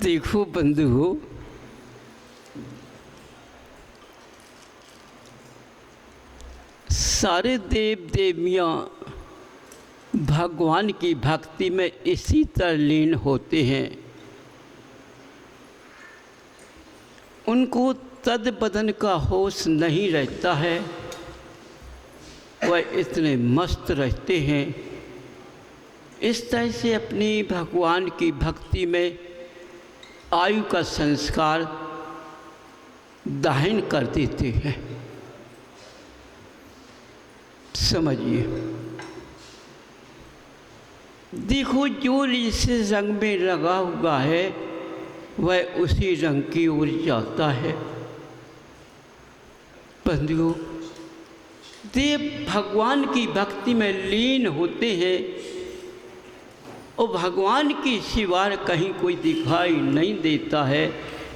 देखो बंधु, सारे देव देवियाँ भगवान की भक्ति में इसी तरह लीन होते हैं। उनको तद बदन का होश नहीं रहता है, वह इतने मस्त रहते हैं। इस तरह से अपनी भगवान की भक्ति में आयु का संस्कार दाहिन कर देते हैं। समझिए, देखो जो जिस रंग में लगा हुआ है वह उसी रंग की ओर जाता है। बंधुओं, देव भगवान की भक्ति में लीन होते हैं और भगवान की सिवा कहीं कोई दिखाई नहीं देता है।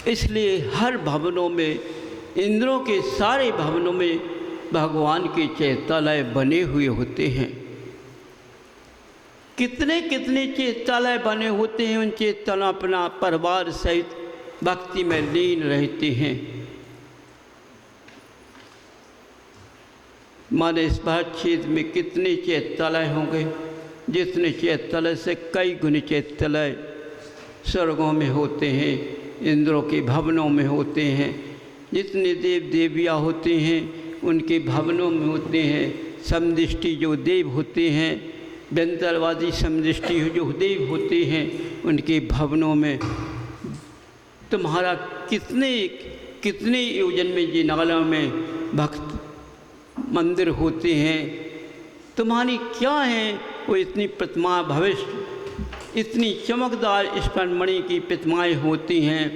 इसलिए हर भवनों में, इंद्रों के सारे भवनों में भगवान के चैत्यालय बने हुए होते हैं। कितने कितने चैत्यालय बने होते हैं। उन चैत्यालय अपना परिवार सहित भक्ति में लीन रहते हैं। माने इस भारत क्षेत्र में कितने चैत्यालय होंगे, जितने चैत्यालय से कई गुने चैत्यालय स्वर्गों में होते हैं, इंद्रों के भवनों में होते हैं। जितने देव देवियाँ होते हैं उनके भवनों में होते हैं। समदृष्टि जो देव होते हैं, व्यंतरवादी समदृष्टि जो देव होते हैं, उनके भवनों में तुम्हारा कितने कितने योजन में जिनालों में भक्त मंदिर होते हैं। तुम्हारी क्या है वो इतनी प्रतिमा, भविष्य इतनी चमकदार स्वर्णमणि की प्रतिमाएँ होती हैं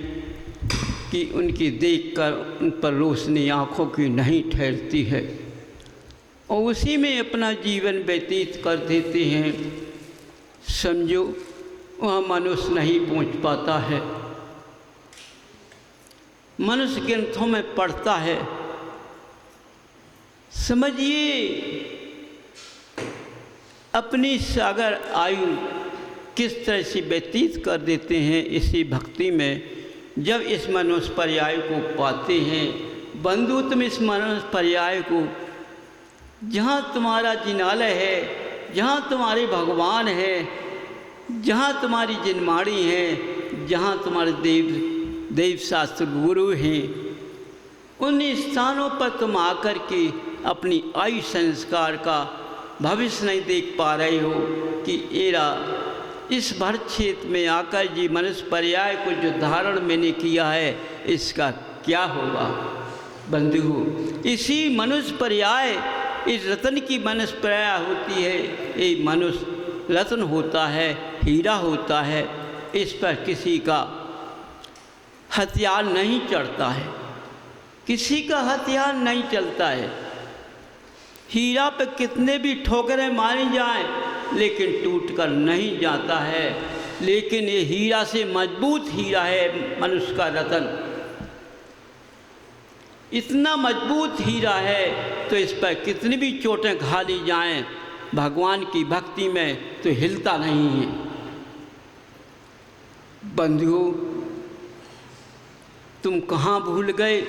कि उनकी देखकर उन पर रोशनी आँखों की नहीं ठहरती है और उसी में अपना जीवन व्यतीत कर देते हैं। समझो, वहाँ मनुष्य नहीं पहुँच पाता है। मनुष्य ग्रंथों में पढ़ता है। समझिए, अपनी सागर आयु किस तरह से व्यतीत कर देते हैं इसी भक्ति में। जब इस मनुष्य पर्याय को पाते हैं, बंधु तुम इस मनुष्य पर्याय को, जहाँ तुम्हारा जिनालय है, जहाँ तुम्हारे भगवान है, जहाँ तुम्हारी जिनमाड़ी है, जहाँ तुम्हारे देव शास्त्र गुरु हैं, उन स्थानों पर तुम आकर के अपनी आयु संस्कार का भविष्य नहीं देख पा रहे हो कि एरा इस भर क्षेत्र में आकर जी मनुष्य पर्याय को जो धारण मैंने किया है इसका क्या होगा। बंधु, इसी मनुष्य पर्याय, इस रतन की मनुष्य पर्याय होती है। ये मनुष्य रत्न होता है, हीरा होता है। इस पर किसी का हथियार नहीं चढ़ता है, किसी का हथियार नहीं चलता है। हीरा पे कितने भी ठोकरें मारी जाएं लेकिन टूटकर नहीं जाता है। लेकिन ये हीरा से मजबूत हीरा है मनुष्य का रतन, इतना मजबूत हीरा है तो इस पर कितनी भी चोटें खा ली जाएं भगवान की भक्ति में तो हिलता नहीं है। बंधुओं, तुम कहाँ भूल गए?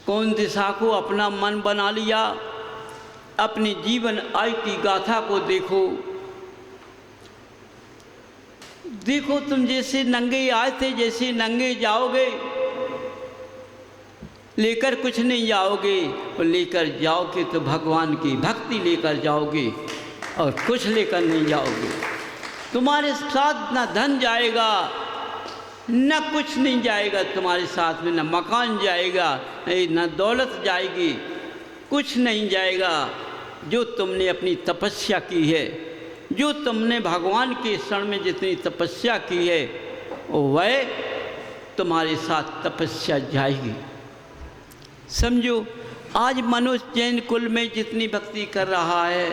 कौन दिशा को अपना मन बना लिया? अपनी जीवन आयु की गाथा को देखो। देखो, तुम जैसे नंगे आए थे, जैसे नंगे जाओगे, लेकर कुछ नहीं जाओगे। और लेकर जाओगे तो भगवान की भक्ति लेकर जाओगे और कुछ लेकर नहीं जाओगे। तुम्हारे साथ न धन जाएगा, न कुछ नहीं जाएगा तुम्हारे साथ में, न मकान जाएगा, न दौलत जाएगी, कुछ नहीं जाएगा। जो तुमने अपनी तपस्या की है, जो तुमने भगवान के शरण में जितनी तपस्या की है, वह तुम्हारे साथ तपस्या जाएगी। समझो, आज मनुष्य जैन कुल में जितनी भक्ति कर रहा है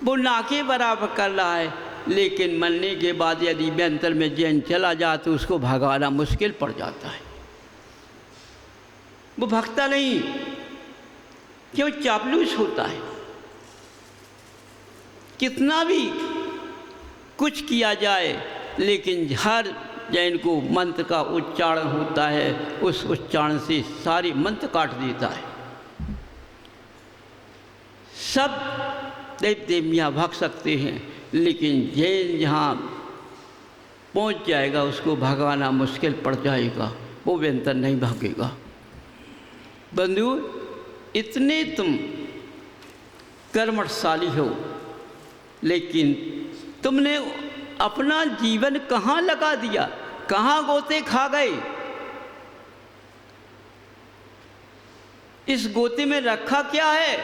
वो ना के बराबर कर रहा है। लेकिन मरने के बाद यदि व्यंतर में जैन चला जाए तो उसको भगाना मुश्किल पड़ जाता है। वो भगता नहीं, क्यों? चापलूस होता है। कितना भी कुछ किया जाए लेकिन हर जैन को मंत्र का उच्चारण होता है, उस उच्चारण से सारी मंत्र काट देता है। सब देव देवियाँ भाग सकते हैं, लेकिन जैन जहाँ पहुँच जाएगा उसको भगाना मुश्किल पड़ जाएगा, वो व्यंतर नहीं भागेगा। बंधु, इतने तुम कर्मशाली हो, लेकिन तुमने अपना जीवन कहाँ लगा दिया, कहाँ गोते खा गए? इस गोते में रखा क्या है?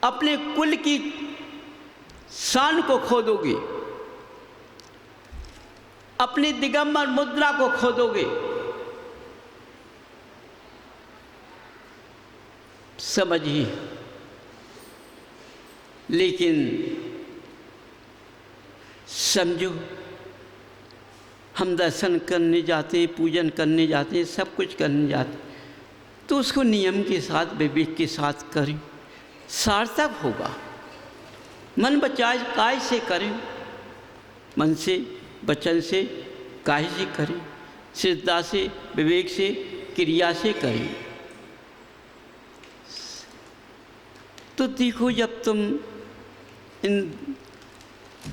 अपने कुल की शान को खो दोगे, अपनी दिगंबर मुद्रा को खो दोगे। समझिए, लेकिन समझो, हम दर्शन करने जाते हैं, पूजन करने जाते हैं, सब कुछ करने जाते हैं, तो उसको नियम के साथ, विवेक के साथ करें, सार्थक होगा। मन बचाए काय से करें, मन से, वचन से, काय से करें, श्रद्धा से, विवेक से, क्रिया से करें। तो देखो, जब तुम इन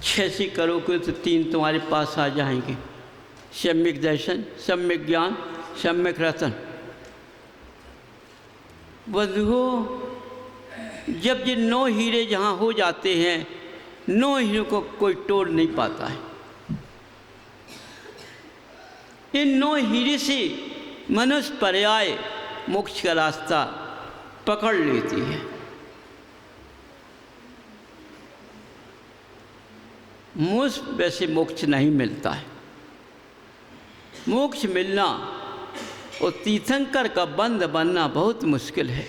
6 से करोगे तो 3 तुम्हारे पास आ जाएंगे। सम्यक दर्शन, सम्यक ज्ञान, सम्यक रतन। बंधुओं, जब ये 9 हीरे जहाँ हो जाते हैं, 9 हीरों को कोई तोड़ नहीं पाता है। इन 9 हीरे से मनुष्य पर्याय मोक्ष का रास्ता पकड़ लेती है। मुझ वैसे मोक्ष नहीं मिलता है। मोक्ष मिलना और तीर्थंकर का बंद बनना बहुत मुश्किल है।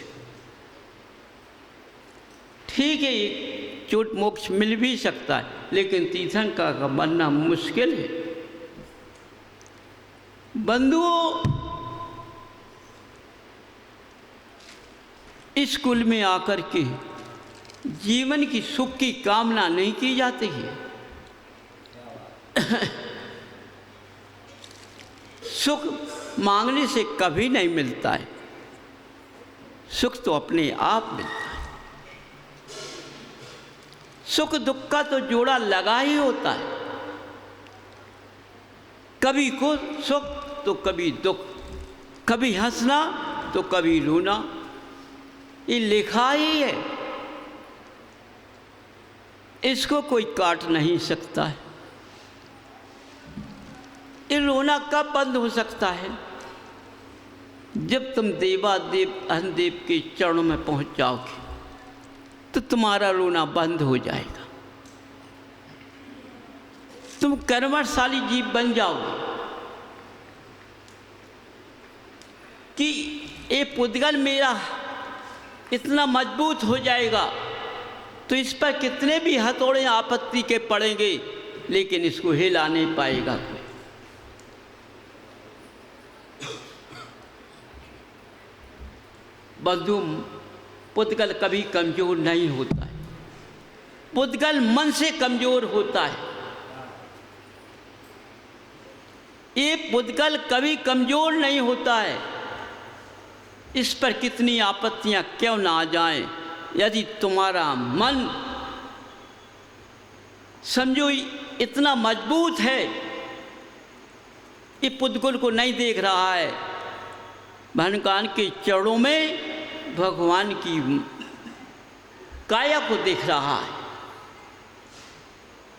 ठीक है, एक चोट मोक्ष मिल भी सकता है, लेकिन तीर्थंकर का बनना मुश्किल है। बंधुओं, इस कुल में आकर के जीवन की सुख की कामना नहीं की जाती है। सुख मांगने से कभी नहीं मिलता है, सुख तो अपने आप मिलता है। सुख दुख का तो जोड़ा लगा ही होता है, कभी को सुख तो कभी दुख, कभी हंसना तो कभी रोना, ये लिखा ही है, इसको कोई काट नहीं सकता है। ये रोना कब बंद हो सकता है? जब तुम देवादेव अहनदेव के चरणों में पहुंच जाओगे तो तुम्हारा रोना बंद हो जाएगा। तुम कर्मशाली जीव बन जाओगे कि ये पुद्गल मेरा इतना मजबूत हो जाएगा तो इस पर कितने भी हथौड़े आपत्ति के पड़ेंगे, लेकिन इसको हिला नहीं पाएगा कोई। बंधु, पुद्गल कभी कमजोर नहीं होता है, पुद्गल मन से कमजोर होता है। ये पुद्गल कभी कमजोर नहीं होता है, इस पर कितनी आपत्तियां क्यों ना आ जाएं, यदि तुम्हारा मन समझो इतना मजबूत है, ये पुद्गल को नहीं देख रहा है, भगवान के चरणों में भगवान की काया को देख रहा है,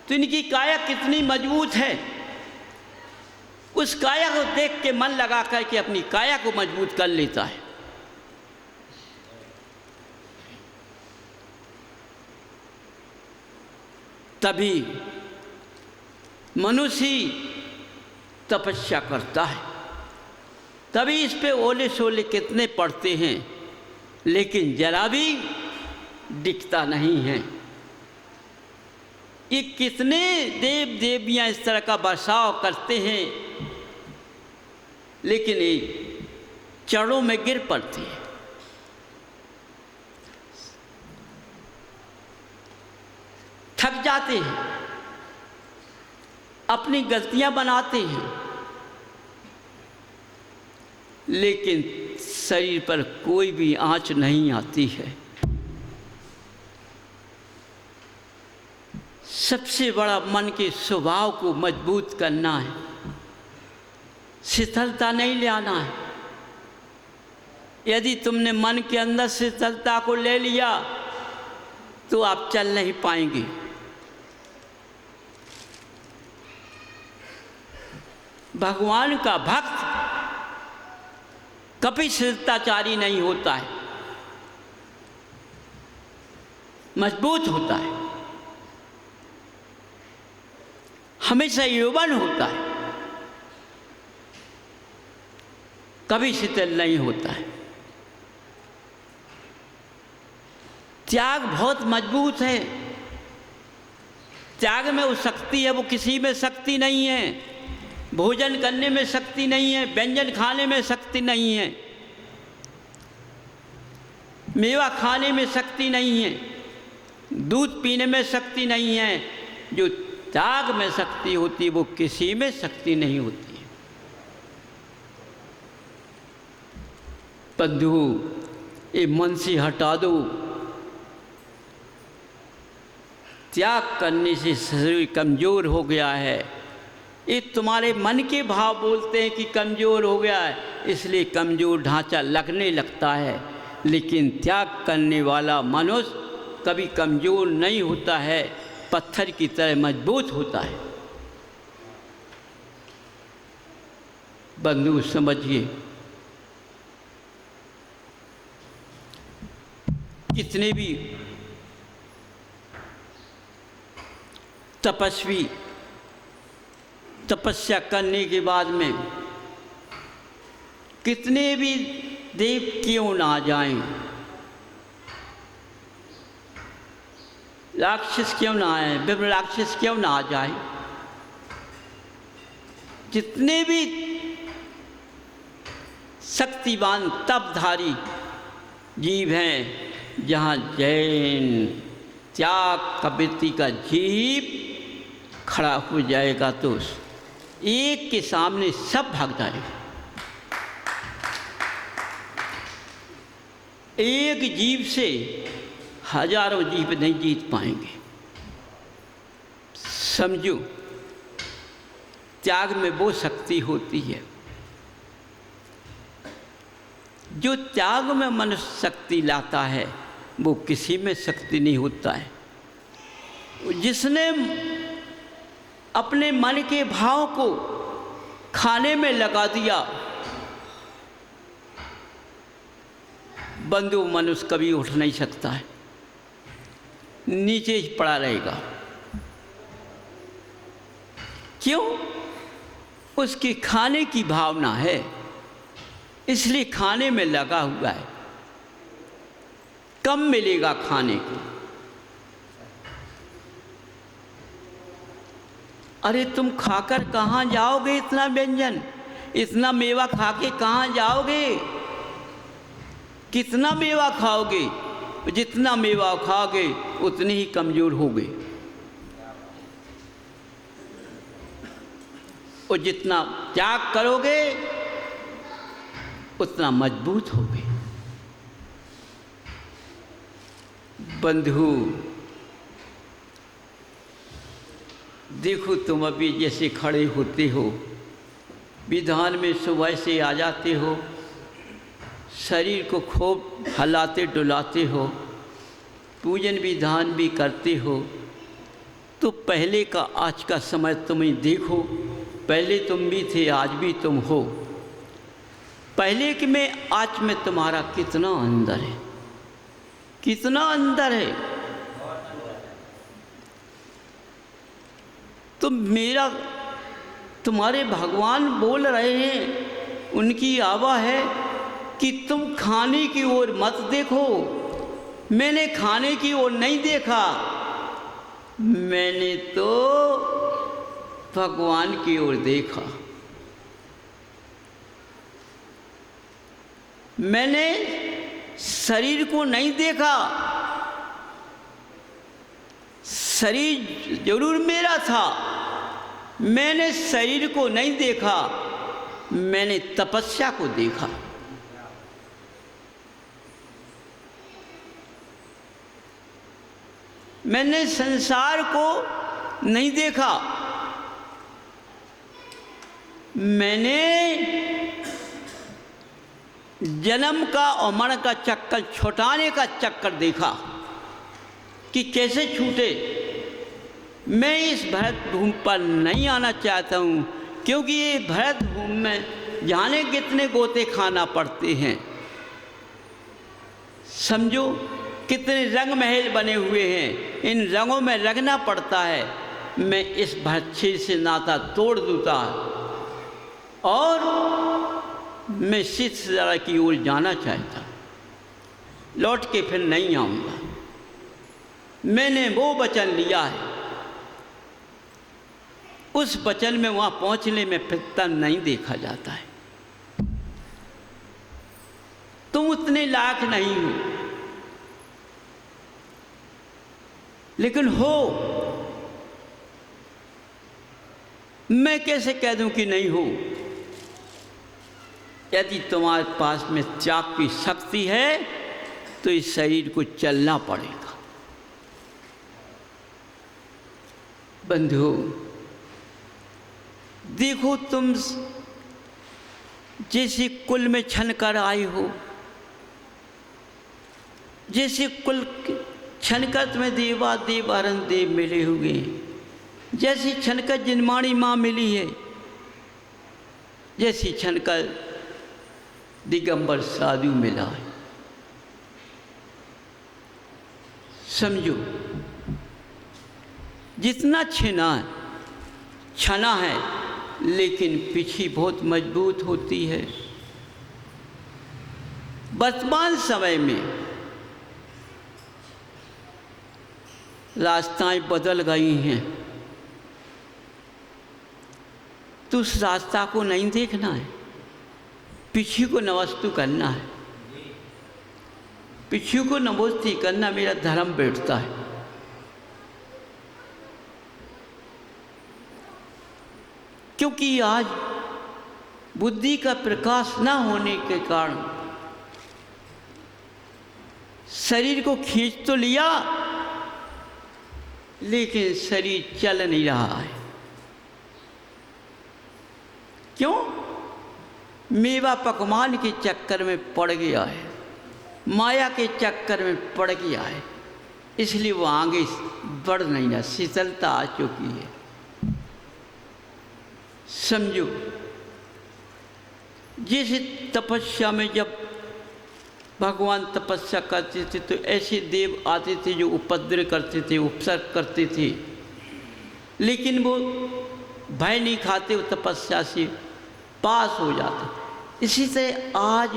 तो इनकी काया कितनी मजबूत है, उस काया को देख के मन लगा करके अपनी काया को मजबूत कर लेता है। तभी मनुष्य तपस्या करता है, तभी इस पे ओले सोले कितने पड़ते हैं, लेकिन जरा भी दिखता नहीं है। ये कितने देव देवियां इस तरह का बर्ताव करते हैं, लेकिन ये चरणों में गिर पड़ते हैं। थक जाते हैं, अपनी गलतियां बनाते हैं, लेकिन शरीर पर कोई भी आंच नहीं आती है। सबसे बड़ा मन के स्वभाव को मजबूत करना है, शिथिलता नहीं ले आना है। यदि तुमने मन के अंदर शिथिलता को ले लिया तो आप चल नहीं पाएंगे। भगवान का भक्त कभी शिथिलताचारी नहीं होता है, मजबूत होता है, हमेशा यौवन होता है, कभी शिथिल नहीं होता है। त्याग बहुत मजबूत है। त्याग में वो शक्ति है, वो किसी में शक्ति नहीं है। भोजन करने में शक्ति नहीं है, व्यंजन खाने में शक्ति नहीं है, मेवा खाने में शक्ति नहीं है, दूध पीने में शक्ति नहीं है। जो त्याग में शक्ति होती है वो किसी में शक्ति नहीं होती है। बंधु, ये मन से हटा दो। त्याग करने से शरीर कमज़ोर हो गया है। ये तुम्हारे मन के भाव बोलते हैं कि कमज़ोर हो गया है, इसलिए कमज़ोर ढांचा लगने लगता है। लेकिन त्याग करने वाला मनुष्य कभी कमज़ोर नहीं होता है, पत्थर की तरह मजबूत होता है। बंधु समझिए, कितने भी तपस्वी तपस्या करने के बाद में कितने भी देव क्यों ना आ जाएं, राक्षस क्यों ना आए, विप्र राक्षस क्यों ना आ जाए, जितने भी शक्तिवान तपधारी जीव हैं, जहाँ जैन त्याग कवृत्ति का जीव खड़ा हो जाएगा तो एक के सामने सब भाग जाएगा। एक जीव से हजारों जीव नहीं जीत पाएंगे। समझो, त्याग में वो शक्ति होती है। जो त्याग में मनुष्य शक्ति लाता है वो किसी में शक्ति नहीं होता है। जिसने अपने मन के भाव को खाने में लगा दिया, बंधु, मनुष्य कभी उठ नहीं सकता है, नीचे ही पड़ा रहेगा। क्यों? उसकी खाने की भावना है, इसलिए खाने में लगा हुआ है। कम मिलेगा खाने को। अरे तुम खाकर कहाँ जाओगे? इतना व्यंजन, इतना मेवा खा के कहाँ जाओगे? कितना मेवा खाओगे? जितना मेवा खाओगे उतने ही कमज़ोर होगे, और जितना त्याग करोगे उतना मजबूत होगे। बंधु, देखो, तुम अभी जैसे खड़े होते हो, विधान में सुबह से आ जाते हो, शरीर को खूब हिलाते डुलाते हो, पूजन विधान भी करते हो, तो पहले का आज का समय तुम्हें देखो। पहले तुम भी थे, आज भी तुम हो। पहले के में आज में तुम्हारा कितना अंतर है, कितना अंतर है। तो मेरा, तुम्हारे भगवान बोल रहे हैं, उनकी आवा है कि तुम खाने की ओर मत देखो। मैंने खाने की ओर नहीं देखा, मैंने तो भगवान की ओर देखा। मैंने शरीर को नहीं देखा। शरीर जरूर मेरा था, मैंने शरीर को नहीं देखा, मैंने तपस्या को देखा। मैंने संसार को नहीं देखा, मैंने जन्म का और मरण का चक्कर छुटाने का चक्कर देखा कि कैसे छूटे। मैं इस भरत भूमि पर नहीं आना चाहता हूँ, क्योंकि ये भरत भूमि में जाने कितने गोते खाना पड़ते हैं। समझो कितने रंग महल बने हुए हैं, इन रंगों में रंगना पड़ता है। मैं इस भरतक्षेत्र से नाता तोड़ दूँगा और मैं सिद्धि की ओर जाना चाहता, लौट के फिर नहीं आऊँगा। मैंने वो वचन लिया है, उस वचन में वहाँ पहुँचने में फिरता नहीं देखा जाता है। तुम उतने लायक नहीं हो, लेकिन हो। मैं कैसे कह दूं कि नहीं हो? यदि तुम्हारे पास में त्याग की शक्ति है तो इस शरीर को चलना पड़ेगा। बंधु, देखो तुम जैसे कुल में छन कर आए हो, जैसे कुल छनकर तुम्हें देवा देव अरण देव मिले हुए हैं, जैसी छनकर जिनमाणी माँ मिली है, जैसी छनकर दिगंबर साधु मिला है। समझो, जितना छना है लेकिन पीछे बहुत मजबूत होती है। वर्तमान समय में रास्ताएं बदल गई हैं, तो उस रास्ता को नहीं देखना है, पीछे को नमस्तु करना है। पीछे को नमस्ती करना मेरा धर्म बैठता है। क्योंकि आज बुद्धि का प्रकाश न होने के कारण शरीर को खींच तो लिया, लेकिन शरीर चल नहीं रहा है। क्यों? मेवा पकवान के चक्कर में पड़ गया है, माया के चक्कर में पड़ गया है, इसलिए वो आगे बढ़ नहीं रहा, शीतलता आ चुकी है। समझो, जैसे तपस्या में जब भगवान तपस्या करते थे तो ऐसे देव आते थे जो उपद्रव करते थे, उपसर्ग करते थे, लेकिन वो भय नहीं खाते, वो तपस्या से पास हो जाते। इसी तरह आज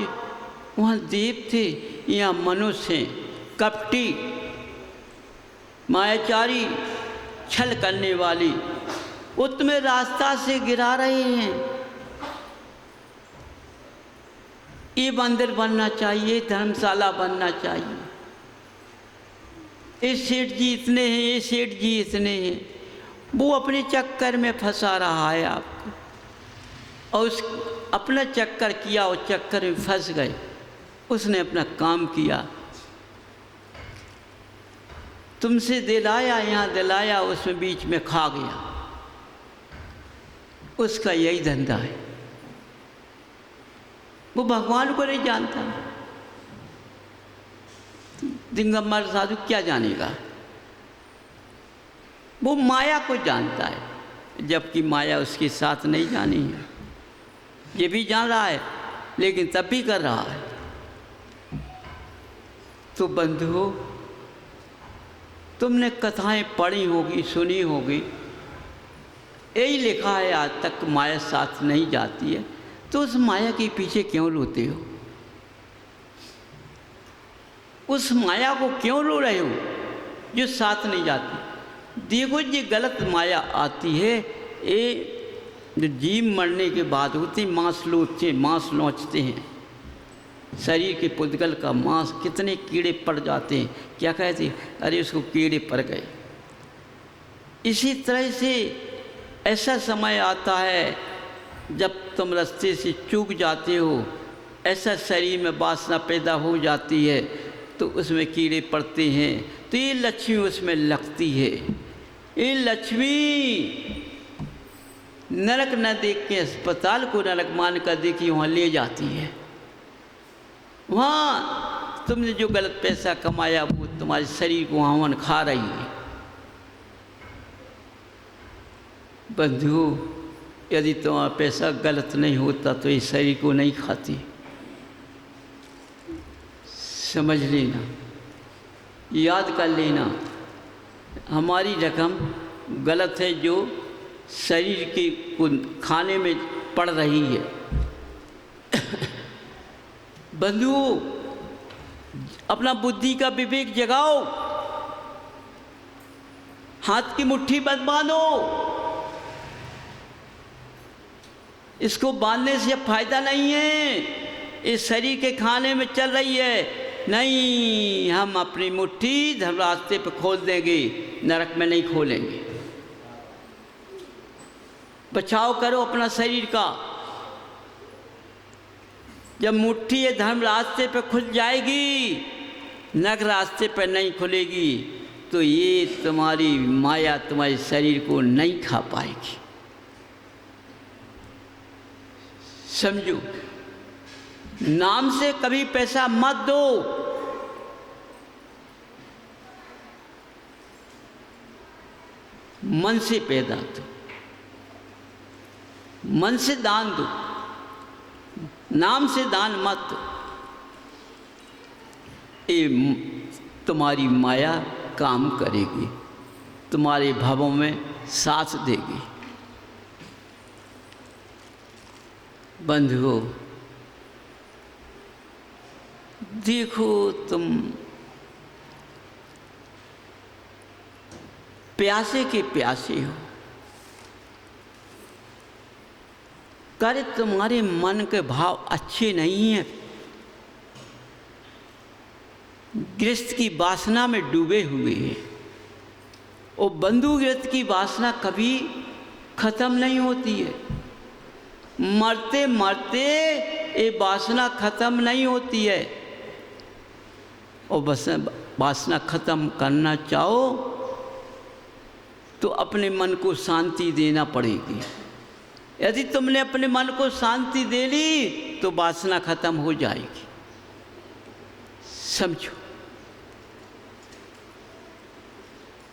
वहाँ देव थे, यहाँ मनुष्य हैं, कपटी, मायाचारी, छल करने वाली, वो तुम्हें रास्ता से गिरा रहे हैं। ये मंदिर बनना चाहिए, धर्मशाला बनना चाहिए, ये सेठ जी इतने हैं, ये सेठ जी इतने हैं। वो अपने चक्कर में फंसा रहा है आपको, और उस अपना चक्कर किया और चक्कर में फंस गए। उसने अपना काम किया, तुमसे दिलाया, यहाँ दिलाया, उसमें बीच में खा गया। उसका यही धंधा है, वो भगवान को नहीं जानता। दिगंबर साधु क्या जानेगा? वो माया को जानता है, जबकि माया उसके साथ नहीं जानी है। ये भी जान रहा है, लेकिन तब भी कर रहा है। तो बंधुओं, तुमने कथाएं पढ़ी होगी, सुनी होगी, यही लिखा है आज तक माया साथ नहीं जाती है। तो उस माया के पीछे क्यों रोते हो? उस माया को क्यों रो रहे हो जो साथ नहीं जाती? देखो, ये गलत माया आती है, ये जो जीव मरने के बाद होती, मांस नोचते हैं, शरीर के पुद्गल का मांस, कितने कीड़े पड़ जाते हैं। क्या कहते हैं? अरे उसको कीड़े पड़ गए। इसी तरह से ऐसा समय आता है जब तुम रास्ते से चूक जाते हो, ऐसा शरीर में वासना पैदा हो जाती है तो उसमें कीड़े पड़ते हैं, तो ये लक्ष्मी उसमें लगती है। ये लक्ष्मी नरक न देख के अस्पताल को नरक मान कर देखी वहाँ ले जाती है। वहाँ तुमने जो गलत पैसा कमाया वो तुम्हारे शरीर को हवन खा रही है। बंधु, यदि तुम्हारा पैसा गलत नहीं होता तो इस शरीर को नहीं खाती, समझ लेना, याद कर लेना। हमारी रकम गलत है जो शरीर के खाने में पड़ रही है। बंधु, अपना बुद्धि का विवेक जगाओ, हाथ की मुट्ठी मत बांधो। इसको बांधने से फायदा नहीं है, इस शरीर के खाने में चल रही है। नहीं, हम अपनी मुट्ठी धर्म रास्ते पर खोल देंगे, नरक में नहीं खोलेंगे। बचाव करो अपना शरीर का। जब मुट्ठी ये धर्म रास्ते पर खुल जाएगी, नरक रास्ते पर नहीं खुलेगी, तो ये तुम्हारी माया तुम्हारे शरीर को नहीं खा पाएगी। समझो, नाम से कभी पैसा मत दो। मन से पैदा दो, मन से दान दो, नाम से दान मत दो। ये तुम्हारी माया काम करेगी, तुम्हारे भावों में साथ देगी। बंधुओं, देखो तुम प्यासे के प्यासे हो, करे तुम्हारे मन के भाव अच्छे नहीं हैं, गृहस्थ की वासना में डूबे हुए हैं। और बंधु गृहस्थ की वासना कभी खत्म नहीं होती है, मरते मरते ये वासना खत्म नहीं होती है। और बस वासना खत्म करना चाहो तो अपने मन को शांति देना पड़ेगी। यदि तुमने अपने मन को शांति दे ली तो वासना खत्म हो जाएगी। समझो,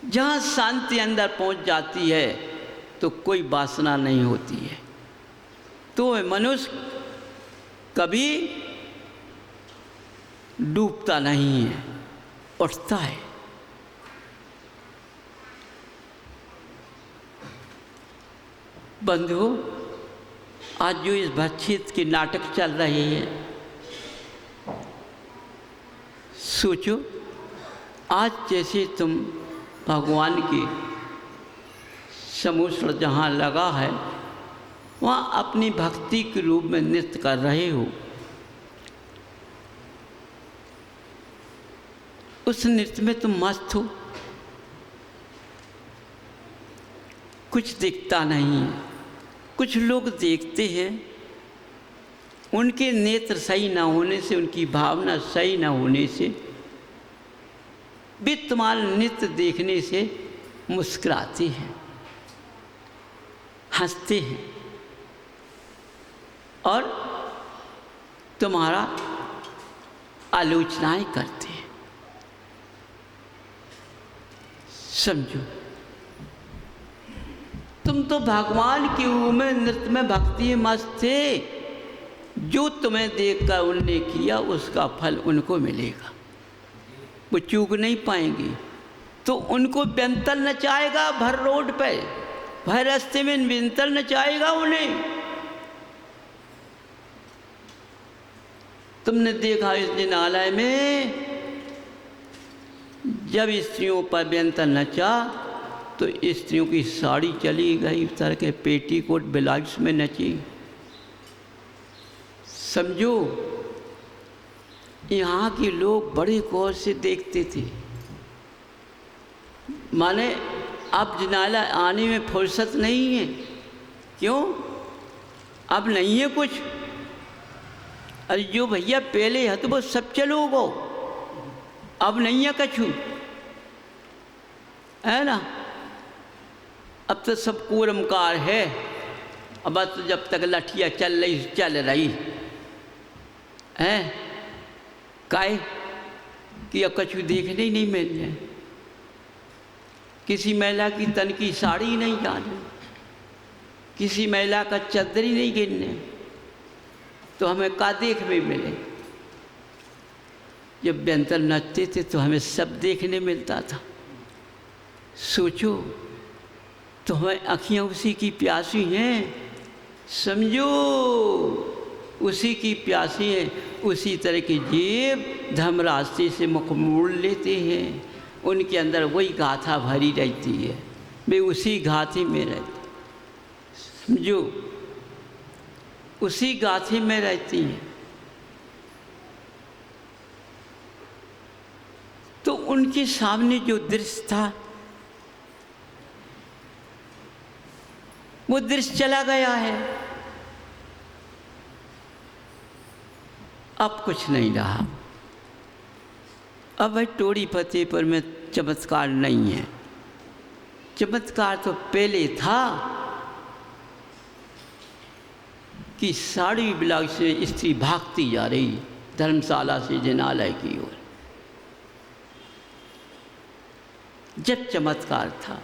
जहाँ शांति अंदर पहुँच जाती है तो कोई वासना नहीं होती है। तो मनुष्य कभी डूबता नहीं है, उठता है। बंधुओं, आज जो इस भक्षित के नाटक चल रहे हैं, सोचो, आज जैसे तुम भगवान के समुद्र जहाँ लगा है वहाँ अपनी भक्ति के रूप में नृत्य कर रहे हो। उस नृत्य में तुम मस्त हो, कुछ दिखता नहीं है। कुछ लोग देखते हैं, उनके नेत्र सही ना होने से, उनकी भावना सही ना होने से भी तुम्हारा नृत्य देखने से मुस्कुराते हैं, हंसते हैं और तुम्हारा आलोचनाएं करते हैं। समझो, तुम तो भगवान के रूप में नृत्य में भक्ति में मस्त थे। जो तुम्हें देखकर उनने किया उसका फल उनको मिलेगा, वो चूक नहीं पाएंगे। तो उनको व्यंतर नचाएगा भर रोड पे, भर रास्ते में व्यंतर नचाएगा उन्हें। तुमने देखा इस जिनालय में जब स्त्रियों पर व्यंतर नचा तो स्त्रियों की साड़ी चली गई, उतर के पेटीकोट ब्लाउज में नची। समझो, यहाँ के लोग बड़े गौर से देखते थे। माने अब जिनालय आने में फुर्सत नहीं है, क्यों? अब नहीं है कुछ? अरे जो भैया पहले है तो वो सब चलो गो, अब नहीं है कछु, है ना? अब तो सब कूरमकार है। अब बस जब तक लठिया चल रही है, काहे कि अब कछु देखने ही नहीं मिल रहे। किसी महिला की तन की साड़ी नहीं जाने, किसी महिला का चद्दर ही नहीं गिरने, तो हमें का देख में मिले? जब व्यंतर नचते थे तो हमें सब देखने मिलता था। सोचो, तो हमें आँखियाँ उसी की प्यासी हैं, समझो, उसी की प्यासी हैं। उसी तरह की जेब धर्म रास्ते से मुख मोड़ लेते हैं, उनके अंदर वही गाथा भरी रहती है, वे उसी गाथे में रहती, समझो, उसी गाथे में रहती हैं। तो उनके सामने जो दृश्य था वो दृश्य चला गया है, अब कुछ नहीं रहा। अब भाई टोड़ी फतेह पर में चमत्कार नहीं है। चमत्कार तो पहले था कि साड़ी ब्लाउज से स्त्री भागती जा रही धर्मशाला से जिनालय की ओर, जब चमत्कार था।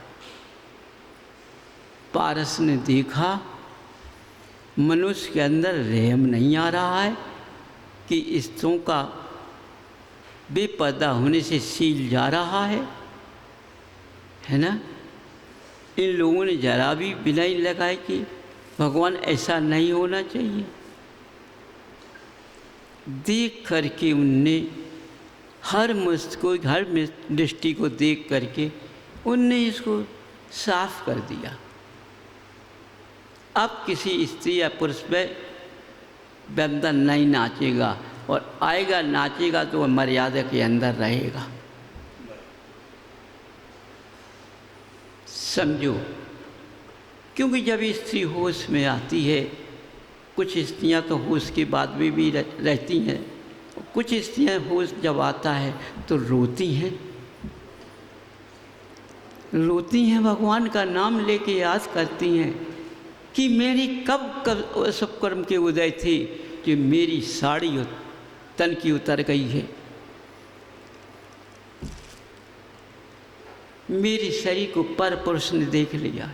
पारस ने देखा मनुष्य के अंदर रहम नहीं आ रहा है कि स्त्रियों का बेपर्दा होने से सील जा रहा है ना? इन लोगों ने जरा भी बिनाई लगाई कि भगवान ऐसा नहीं होना चाहिए। देख करके उनने हर दृष्टि को देख करके उनने इसको साफ कर दिया। अब किसी स्त्री या पुरुष पे बंधन नहीं नाचेगा, और आएगा नाचेगा तो वह मर्यादा के अंदर रहेगा, समझो। क्योंकि जब स्त्री होश में आती है, कुछ स्त्रियां तो होश के बाद में भी रहती हैं, कुछ स्त्रियां होश जब आता है तो रोती हैं, भगवान का नाम लेके याद करती हैं कि मेरी कब सब कर्म के उदय थे कि मेरी साड़ी तन की उतर गई है, मेरी शरीर को पर पुरुष ने देख लिया,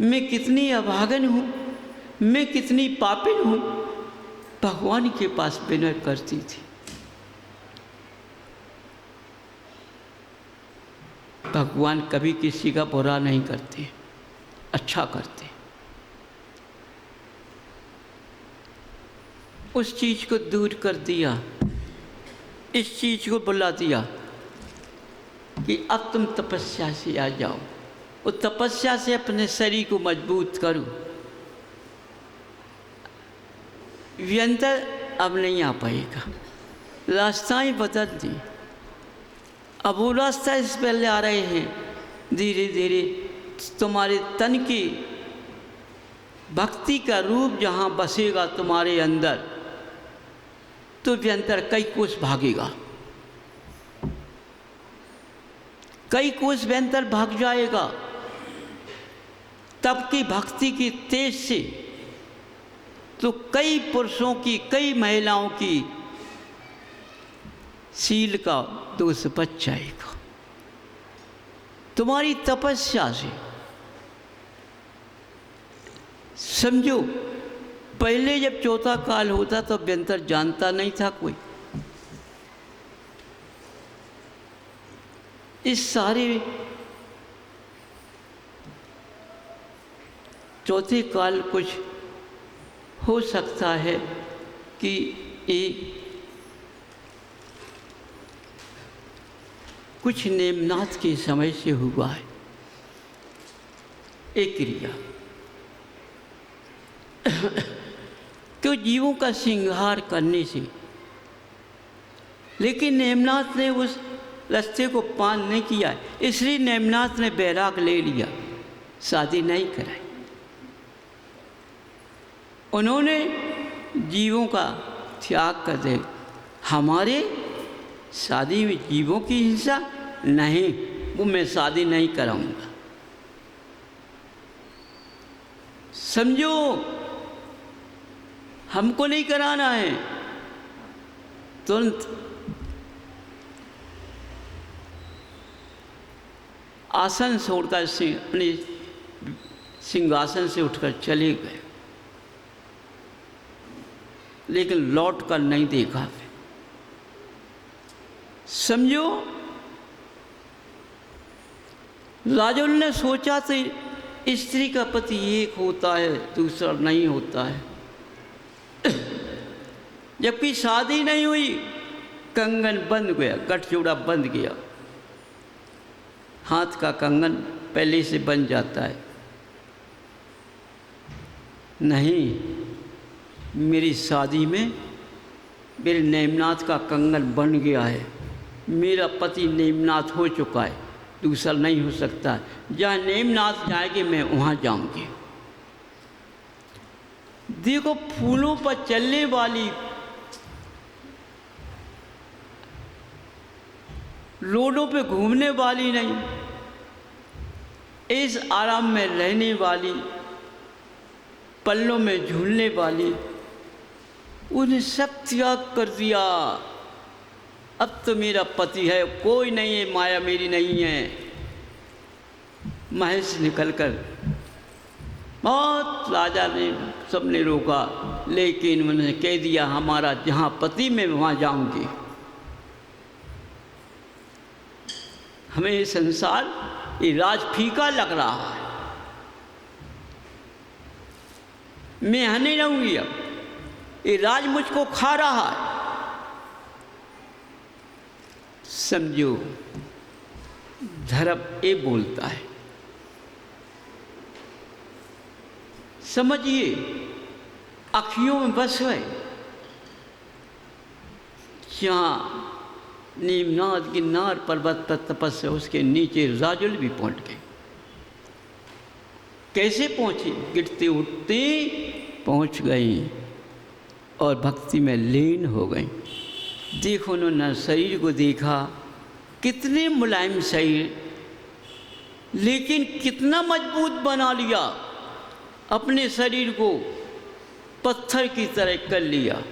मैं कितनी अभागन हूँ, मैं कितनी पापिन हूँ। भगवान के पास विनय करती थी। भगवान कभी किसी का बुरा नहीं करते, अच्छा करते। उस चीज़ को दूर कर दिया, इस चीज़ को बुला दिया कि अब तुम तपस्या से आ जाओ, और तपस्या से अपने शरीर को मजबूत करो। व्यंतर अब नहीं आ पाएगा, रास्ताएं बदल दी। अब वो रास्ता इस पहले आ रहे हैं, धीरे धीरे तुम्हारे तन की भक्ति का रूप जहाँ बसेगा तुम्हारे अंदर, तो व्यंतर कई कोस भागेगा, कई कोस व्यंतर भाग जाएगा। तब की भक्ति की तेज से तो कई पुरुषों की, कई महिलाओं की सील का दोष बच जाएगा तुम्हारी तपस्या से, समझो। पहले जब चौथा काल होता तो व्यंतर जानता नहीं था कोई। इस सारे चौथे काल कुछ हो सकता है कि ये कुछ नेमनाथ के समय से हुआ है, एक क्रिया क्यों जीवों का श्रृंगार करने से। लेकिन नेमनाथ ने उस रास्ते को पान नहीं किया, इसलिए नेमनाथ ने बैराग ले लिया, शादी नहीं कराई। उन्होंने जीवों का त्याग कर दे। हमारे शादी में जीवों की हिंसा नहीं, वो मैं शादी नहीं कराऊंगा। समझो, हमको नहीं कराना है। तुरंत आसन छोड़कर अपने सिंहासन से उठकर चले गए, लेकिन लौट कर नहीं देखा। समझो, राजुल ने सोचा तो स्त्री का पति एक होता है, दूसरा नहीं होता है। जबकि शादी नहीं हुई, कंगन बंध गया, गठजोड़ा बंध गया। हाथ का कंगन पहले से बन जाता है। नहीं, मेरी शादी में मेरे नेमनाथ का कंगन बन गया है। मेरा पति नेमनाथ हो चुका है, दूसरा नहीं हो सकता। जहाँ नेमनाथ जाएंगे मैं वहाँ जाऊंगी। देखो, फूलों पर चलने वाली, रोडों पे घूमने वाली नहीं, इस आराम में रहने वाली, पल्लों में झूलने वाली, उन्हें सब त्याग कर दिया। अब तो मेरा पति है, कोई नहीं है, माया मेरी नहीं है। महल से निकलकर बहुत राजा ने, सबने रोका, लेकिन उन्होंने कह दिया हमारा जहाँ पति मैं वहाँ जाऊंगी। हमें ये संसार, ये राज फीका लग रहा है, मैं यहाँ नहीं रहूँगी। अब ये राज मुझको खा रहा है। समझो, धर्म ये बोलता है। समझिए, अखियों में बस गए। जहाँ नीमनाथ गिरनार पर्वत पर तपस्या, उसके नीचे राजुल भी पहुंच गए। कैसे पहुंचे? गिरते उठते पहुंच गई और भक्ति में लीन हो गई। देखो, उन्होंने शरीर को देखा, कितने मुलायम शरीर, लेकिन कितना मजबूत बना लिया। अपने शरीर को पत्थर की तरह कर लिया।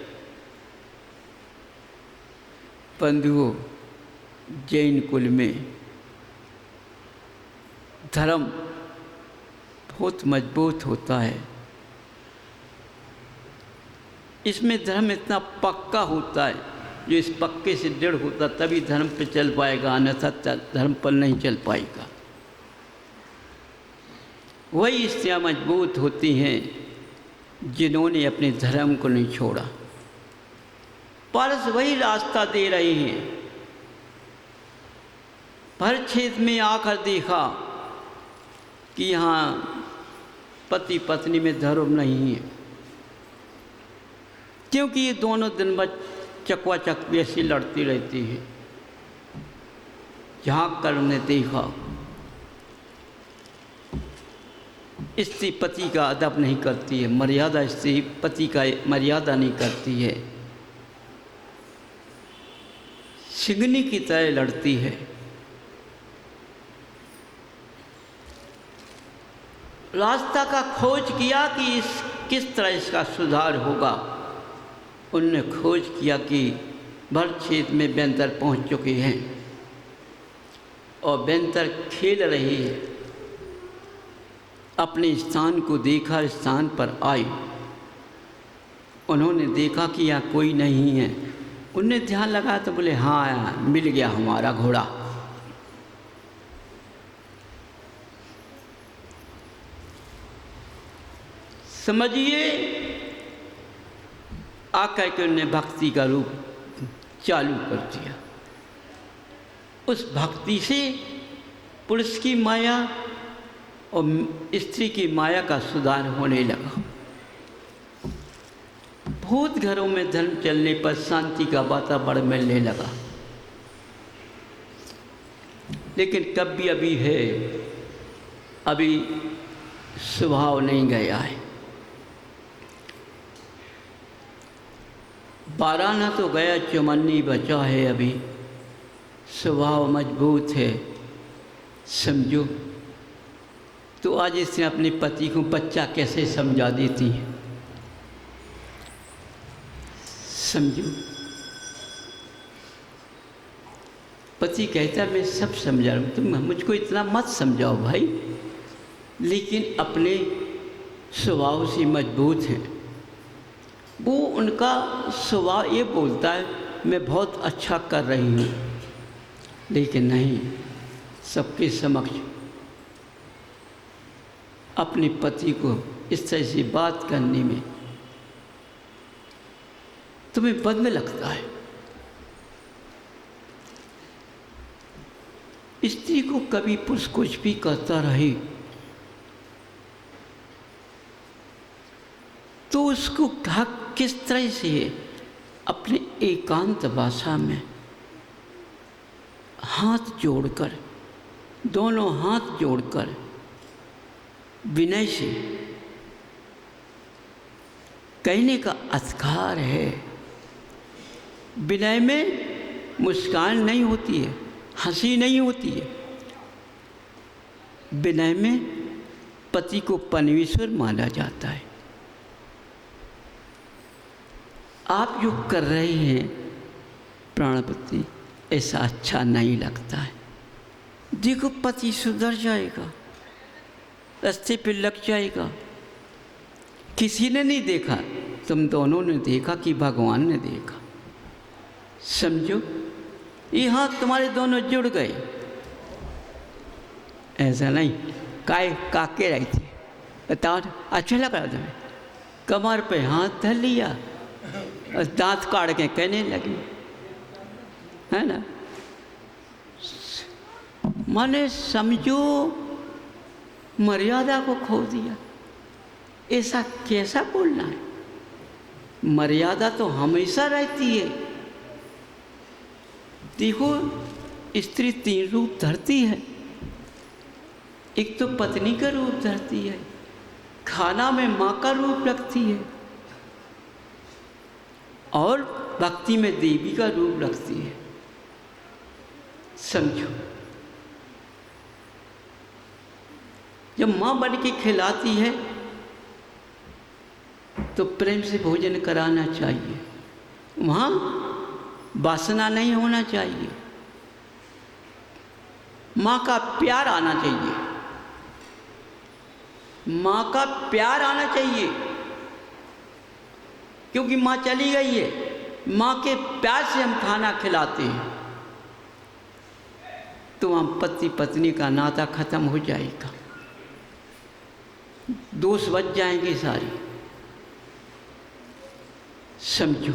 बंधुओं, जैन कुल में धर्म बहुत मजबूत होता है। इसमें धर्म इतना पक्का होता है, जो इस पक्के से दृढ़ होता तभी धर्म पे चल पाएगा, अन्यथा धर्म पर नहीं चल पाएगा। वही स्त्रियाँ मजबूत होती हैं जिन्होंने अपने धर्म को नहीं छोड़ा। पारस वही रास्ता दे रहे हैं। भर क्षेत में आकर देखा कि यहाँ पति पत्नी में धर्म नहीं है, क्योंकि ये दोनों दिन भर चकवा चकवी ऐसी लड़ती रहती है। झाँक कर उन्हें देखा, स्त्री पति का अदब नहीं करती है, मर्यादा स्त्री पति का मर्यादा नहीं करती है, सिंगनी की तरह लड़ती है। रास्ता का खोज किया कि किस तरह इसका सुधार होगा। उनने खोज किया कि भर क्षेत्र में बेंतर पहुंच चुके हैं और बेंतर खेल रही है। अपने स्थान को देखा, स्थान पर आई। उन्होंने देखा कि यहाँ कोई नहीं है। उनने ध्यान लगाया तो बोले, हाँ यार, मिल गया हमारा घोड़ा। समझिए, आकर के उन्होंने भक्ति का रूप चालू कर दिया। उस भक्ति से पुरुष की माया और स्त्री की माया का सुधार होने लगा। बहुत घरों में धर्म चलने पर शांति का वातावरण मिलने लगा, लेकिन कब भी अभी है, अभी स्वभाव नहीं गया है। बाराना तो गया, चुमन्नी बचा है अभी, स्वभाव मजबूत है, समझो। तो आज इसने अपने पति को बच्चा कैसे समझा देती है, समझो। पति कहता है मैं सब समझा रहा हूँ, तुम मुझको इतना मत समझाओ भाई, लेकिन अपने स्वभाव से मजबूत हैं। वो उनका स्वभाव ये बोलता है मैं बहुत अच्छा कर रही हूँ, लेकिन नहीं, सबके समक्ष अपने पति को इस तरह से बात करने में तुम्हें बंद लगता है। स्त्री को कभी पुरुष कुछ भी करता रहे तो उसको हक किस तरह से अपने एकांत भाषा में हाथ जोड़कर, दोनों हाथ जोड़कर विनय से कहने का अधिकार है। विनय में मुस्कान नहीं होती है, हंसी नहीं होती है। विनय में पति को परमेश्वर माना जाता है। आप जो कर रहे हैं प्राणपति, ऐसा अच्छा नहीं लगता है। देखो पति सुधर जाएगा, रास्ते पे लग जाएगा। किसी ने नहीं देखा, तुम दोनों ने देखा कि भगवान ने देखा, समझो। ये हाथ तुम्हारे दोनों जुड़ गए। ऐसा नहीं काके रही थी, बताओ अच्छा लग रहा तुम्हें, कमर पे हाथ धर लिया और दांत काट के कहने लगी, है ना। माने समझो मर्यादा को खो दिया। ऐसा कैसा बोलना है? मर्यादा तो हमेशा रहती है। देखो स्त्री 3 रूप धरती है। एक तो पत्नी का रूप धरती है, खाना में माँ का रूप रखती है, और भक्ति में देवी का रूप रखती है, समझो। जब माँ बन के खिलाती है तो प्रेम से भोजन कराना चाहिए, वहाँ वासना नहीं होना चाहिए, माँ का प्यार आना चाहिए, माँ का प्यार आना चाहिए। क्योंकि माँ चली गई है, माँ के प्यार से हम खाना खिलाते हैं, तो हम पति पत्नी का नाता खत्म हो जाएगा, दोष बच जाएंगे सारे, समझो।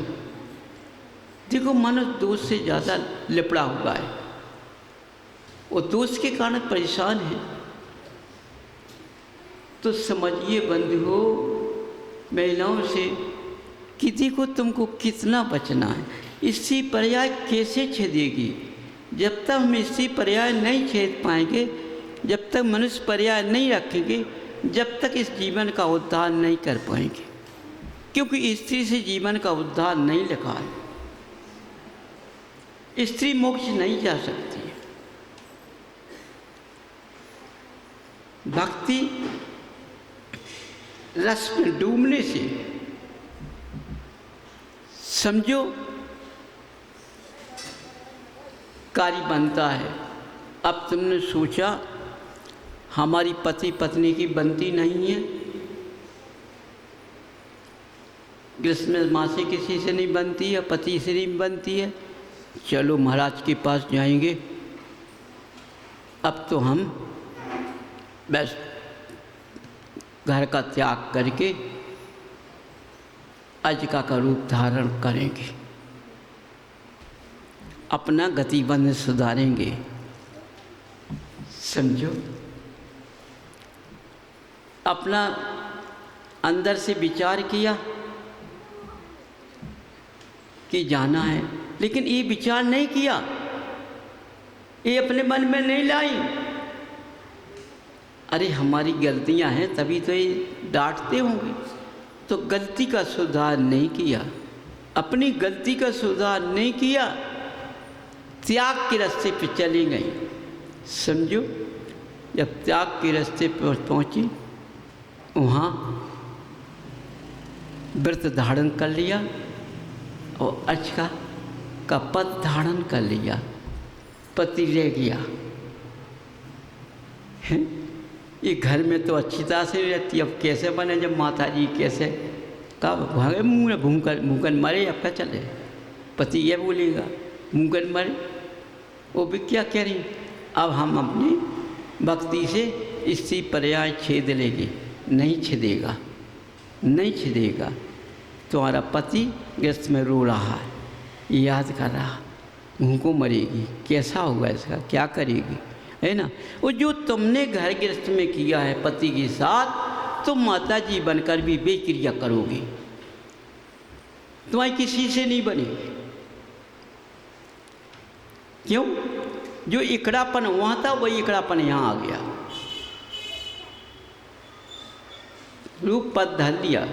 देखो मनुष्य दोष से ज़्यादा लिपड़ा हुआ है, वो दोष के कारण परेशान है। तो समझिए बंधुओं, महिलाओं से कि देखो तुमको कितना बचना है। स्त्री पर्याय कैसे छेदेगी? जब तक हम स्त्री पर्याय नहीं छेद पाएंगे, जब तक मनुष्य पर्याय नहीं रखेंगे, जब तक इस जीवन का उद्धार नहीं कर पाएंगे। क्योंकि स्त्री से जीवन का उद्धार नहीं लिखा है। स्त्री मोक्ष नहीं जा सकती है। भक्ति रस में डूबने से समझो कार्य बनता है। अब तुमने सोचा हमारी पति पत्नी की बनती नहीं है, ग्रीष्म माँ से किसी से नहीं बनती है, पति से नहीं बनती है, चलो महाराज के पास जाएंगे। अब तो हम बस घर का त्याग करके अजका का रूप धारण करेंगे, अपना गतिबंध सुधारेंगे, समझो। अपना अंदर से विचार किया कि जाना है, लेकिन ये विचार नहीं किया, ये अपने मन में नहीं लाई। अरे हमारी गलतियां हैं तभी तो ये डांटते होंगे, तो गलती का सुधार नहीं किया, अपनी गलती का सुधार नहीं किया, त्याग के रास्ते पर चली गई। समझो, जब त्याग के रास्ते पर पहुंची, वहाँ व्रत धारण कर लिया और अर्चिका का पद धारण कर लिया, पति रह गया है। ये घर में तो अच्छी तरह से रहती, अब कैसे बने जब माता जी कैसे कब भागे मुँह में भूखन मरे, अब क्या चले, पति ये बोलेगा भूखन मरे, वो भी क्या कह रही। अब हम अपनी भक्ति से इसी पर्याय छेद लेंगे, नहीं छेदेगा, नहीं छेदेगा। तुम्हारा पति गृहस्थ में रो रहा है, याद कर रहा, उनको मरेगी, कैसा होगा इसका, क्या करेगी, है ना। वो जो तुमने घर गृहस्थ में किया है पति के साथ, तुम माता जी बनकर भी बेक्रिया करोगी, तुम्हारी किसी से नहीं बनेगी। क्यों? जो इकड़ापन वहाँ था वही इकड़ापन यहाँ आ गया, रूप पद धर लिया।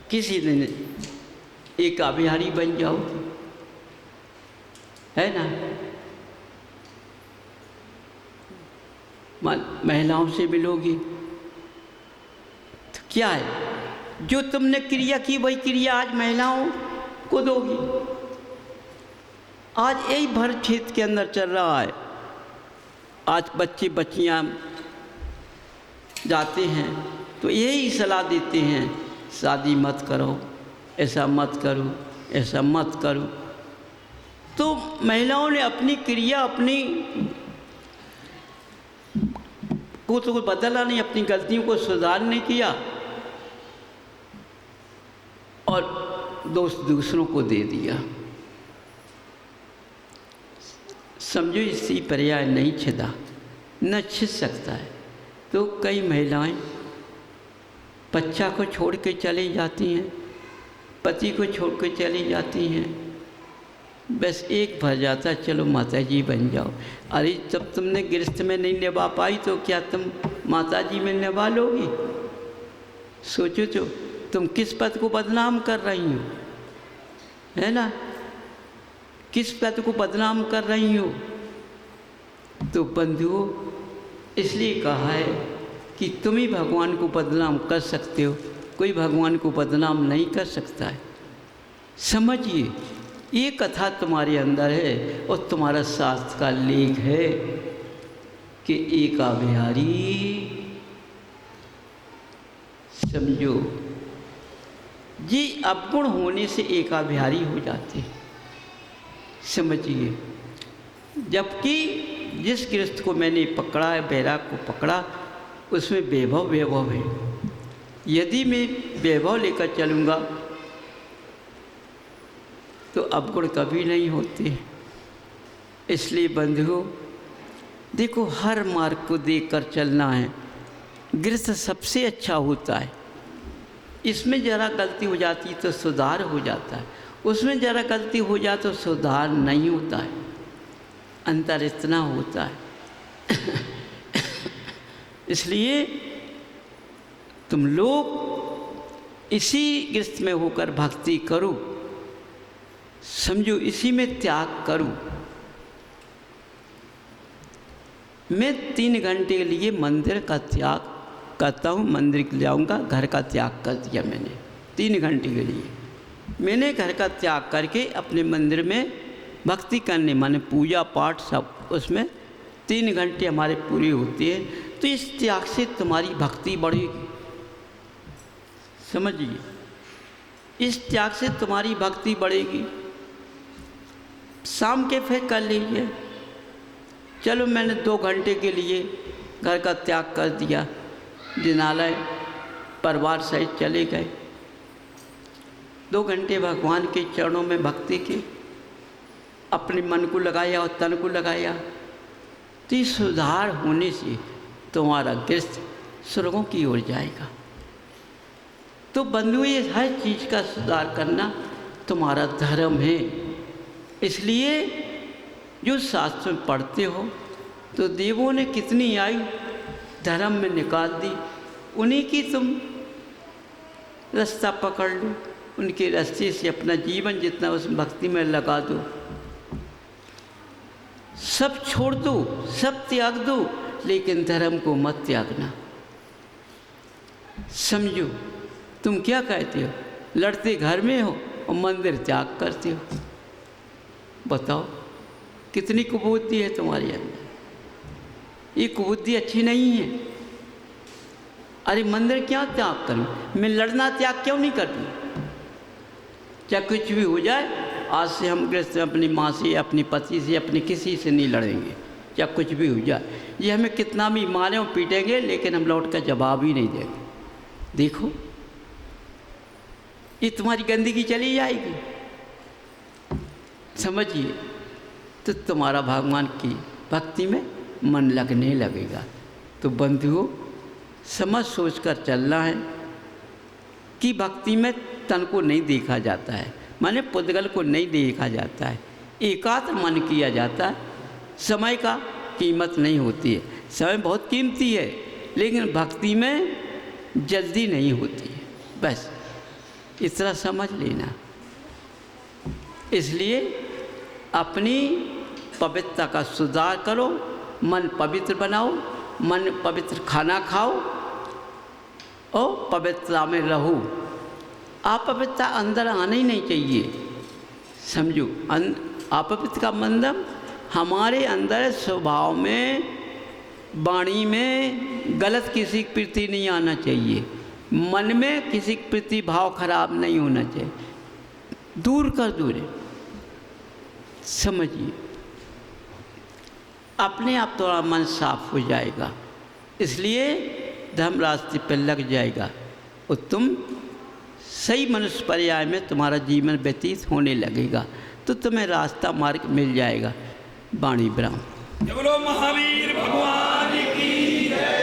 किसी दिन एक अभिहारी बन जाओ, है ना, महिलाओं से मिलोगी तो क्या है, जो तुमने क्रिया की वही क्रिया आज महिलाओं को दोगी। आज यही भर क्षेत्र के अंदर चल रहा है। आज बच्चे बच्चियां जाते हैं तो यही सलाह देते हैं, शादी मत करो, ऐसा मत करो, ऐसा मत करो। तो महिलाओं ने अपनी क्रिया अपनी को तो बदला नहीं, अपनी गलतियों को सुधार नहीं किया और दोष दूसरों को दे दिया। समझो, इसी पर्याय नहीं छिदा, न छिद सकता है। तो कई महिलाएं बच्चा को छोड़ के चली जाती हैं, पति को छोड़ के चली जाती हैं, बस एक भर जाता, चलो माता जी बन जाओ। अरे जब तुमने गृहस्थ में नहीं निभा पाई तो क्या तुम माता जी में निभा लोगी? सोचो तो, तुम किस पद को बदनाम कर रही हो, है ना, किस पद को बदनाम कर रही हो। तो बंधुओं, इसलिए कहा है कि तुम ही भगवान को बदनाम कर सकते हो, कोई भगवान को बदनाम नहीं कर सकता है। समझिए, ये कथा तुम्हारे अंदर है और तुम्हारा शास्त्र का लेख है कि एका बिहारी, समझो जी, अवगुण होने से एका बिहारी हो जाते हैं। समझिए, जबकि जिस गृहस्थ को मैंने पकड़ा है, बैराग को पकड़ा, उसमें वैभव है। यदि मैं वैभव लेकर चलूँगा तो अवगुण कभी नहीं होते। इसलिए बंधुओं, देखो, हर मार्ग को देखकर चलना है। गृहस्थ सबसे अच्छा होता है, इसमें ज़रा गलती हो जाती तो सुधार हो जाता है, उसमें ज़रा गलती हो जाए तो सुधार नहीं होता है, अंतर इतना होता है। इसलिए तुम लोग इसी गृहस्थ में होकर भक्ति करो, समझो, इसी में त्याग करो। मैं 3 घंटे के लिए मंदिर का त्याग करता हूँ, मंदिर जाऊँगा, घर का त्याग कर दिया मैंने। 3 घंटे के लिए मैंने घर का त्याग करके अपने मंदिर में भक्ति करने, माने पूजा पाठ सब, उसमें 3 घंटे हमारे पूरे होते हैं। तो इस त्याग से तुम्हारी भक्ति बढ़ेगी। समझिए, इस त्याग से तुम्हारी भक्ति बढ़ेगी। शाम के फिर कर लीजिए, चलो मैंने 2 घंटे के लिए घर का त्याग कर दिया, जिनालय परिवार सहित चले गए, 2 घंटे भगवान के चरणों में भक्ति की, अपने मन को लगाया और तन को लगाया। तो इस सुधार होने से तुम्हारा गृहस्थ स्वर्गों की ओर जाएगा। तो बंधुओं, ये हर चीज़ का सुधार करना तुम्हारा धर्म है। इसलिए जो शास्त्र में पढ़ते हो, तो देवों ने कितनी आयु धर्म में निकाल दी, उन्हीं की तुम रास्ता पकड़ लो, उनके रास्ते से अपना जीवन जितना उस भक्ति में लगा दो। सब छोड़ दो, सब त्याग दो, लेकिन धर्म को मत त्यागना। समझो, तुम क्या कहते हो? लड़ते घर में हो और मंदिर त्याग करते हो। बताओ कितनी कुबुद्धि है तुम्हारे अंदर। ये कुबुद्धि अच्छी नहीं है। अरे मंदिर क्या त्याग करूं? मैं लड़ना त्याग क्यों नहीं करती? चाहे कुछ भी हो जाए, आज से हम गृहस्थ अपनी माँ से, अपने पति से, अपने किसी से नहीं लड़ेंगे, चाहे कुछ भी हो जाए। ये हमें कितना भी मारे और पीटेंगे, लेकिन हम लौट का जवाब ही नहीं देंगे। देखो, ये तुम्हारी गंदगी चली जाएगी। समझिए, तो तुम्हारा भगवान की भक्ति में मन लगने लगेगा। तो बंधुओं, समझ सोच कर चलना है कि भक्ति में तन को नहीं देखा जाता है, माने पुद्गल को नहीं देखा जाता है, एकाग्र मन किया जाता है। समय का कीमत नहीं होती है, समय बहुत कीमती है, लेकिन भक्ति में जल्दी नहीं होती है। बस इतना समझ लेना। इसलिए अपनी पवित्रता का सुधार करो, मन पवित्र बनाओ, मन पवित्र खाना खाओ और पवित्रता में रहो। अपवित्रता अंदर आना ही नहीं चाहिए। समझो, अपवित्र का मतलब हमारे अंदर स्वभाव में, वाणी में गलत किसी के प्रति नहीं आना चाहिए, मन में किसी के प्रति भाव खराब नहीं होना चाहिए। दूर कर दो रे। समझिए, अपने आप थोड़ा मन साफ हो जाएगा, इसलिए धर्म रास्ते पर लग जाएगा और तुम सही मनुष्य पर्याय में तुम्हारा जीवन व्यतीत होने लगेगा, तो तुम्हें रास्ता मार्ग मिल जाएगा। वाणी ब्राह्मण। बोलो महावीर भगवान की।